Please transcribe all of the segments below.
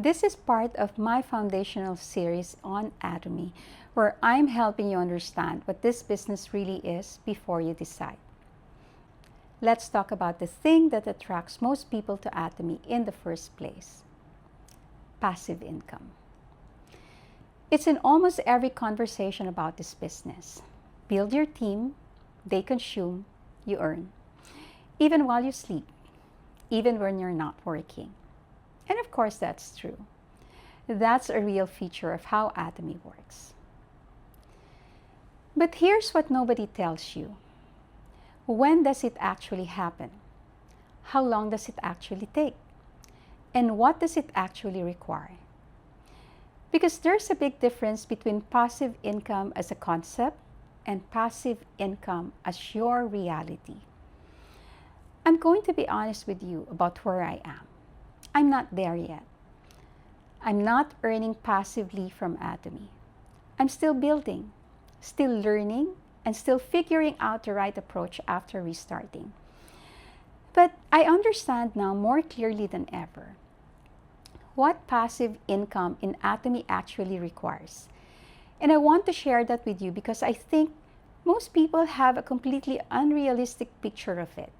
This is part of my foundational series on Atomy, where I'm helping you understand what this business really is before you decide. Let's talk about the thing that attracts most people to Atomy in the first place: passive income. It's in almost every conversation about this business. Build your team, they consume, you earn. Even while you sleep, even when you're not working. And of course, that's true. That's a real feature of how Atomy works. But here's what nobody tells you. When does it actually happen? How long does it actually take? And what does it actually require? Because there's a big difference between passive income as a concept and passive income as your reality. I'm going to be honest with you about where I am. I'm not there yet. I'm not earning passively from Atomy. I'm still building, still learning, and still figuring out the right approach after restarting. But I understand now more clearly than ever what passive income in Atomy actually requires. And I want to share that with you because I think most people have a completely unrealistic picture of it.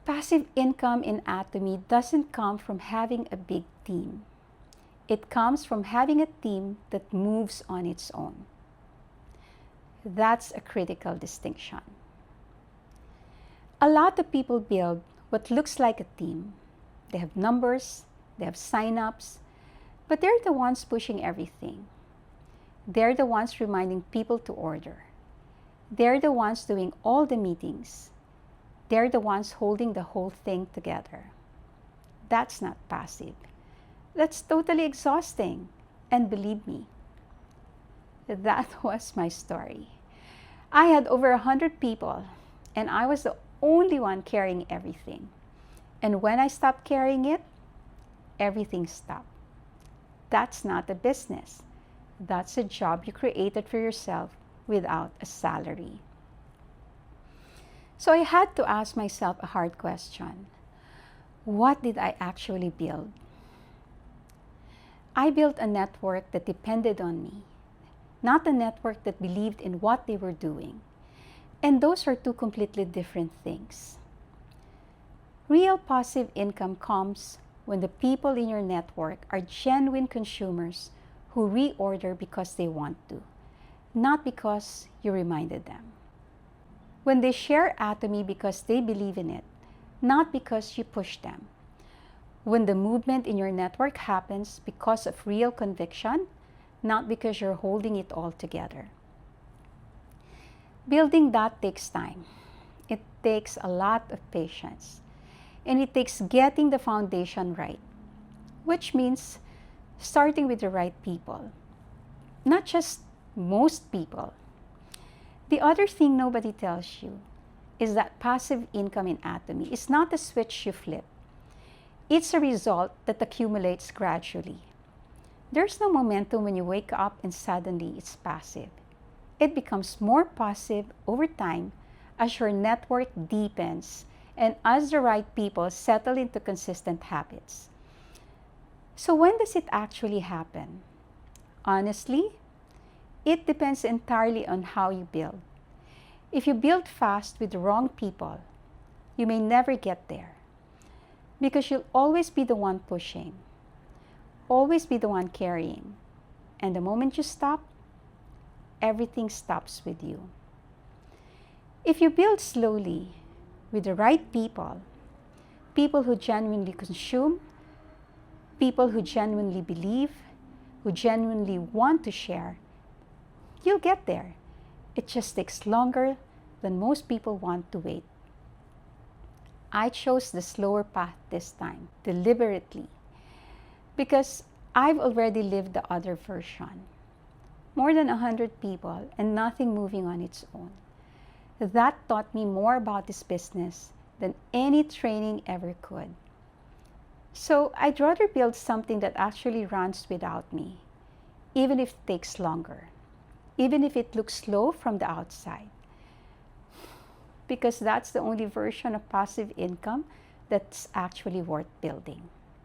Passive income in Atomy doesn't come from having a big team. It comes from having a team that moves on its own. That's a critical distinction. A lot of people build what looks like a team. They have numbers, they have sign-ups, but they're the ones pushing everything. They're the ones reminding people to order. They're the ones doing all the meetings. They're the ones holding the whole thing together. That's not passive. That's totally exhausting. And believe me, that was my story. I had over 100 people, and I was the only one carrying everything. And when I stopped carrying it, everything stopped. That's not a business. That's a job you created for yourself without a salary. So I had to ask myself a hard question. What did I actually build? I built a network that depended on me, not a network that believed in what they were doing. And those are two completely different things. Real passive income comes when the people in your network are genuine consumers who reorder because they want to, not because you reminded them. When they share Atomy because they believe in it, not because you push them. When the movement in your network happens because of real conviction, not because you're holding it all together. Building that takes time. It takes a lot of patience. And it takes getting the foundation right, which means starting with the right people, not just most people. The other thing nobody tells you is that passive income in Atomy is not a switch you flip. It's a result that accumulates gradually. There's no momentum when you wake up and suddenly it's passive. It becomes more passive over time as your network deepens and as the right people settle into consistent habits. So when does it actually happen? Honestly, it depends entirely on how you build. If you build fast with the wrong people, you may never get there because you'll always be the one pushing, always be the one carrying. And the moment you stop, everything stops with you. If you build slowly, with the right people, people who genuinely consume, people who genuinely believe, who genuinely want to share, you'll get there. It just takes longer than most people want to wait. I chose the slower path this time, deliberately, because I've already lived the other version. More than 100 people and nothing moving on its own. That taught me more about this business than any training ever could. So I'd rather build something that actually runs without me, even if it takes longer, even if it looks slow from the outside. Because that's the only version of passive income that's actually worth building.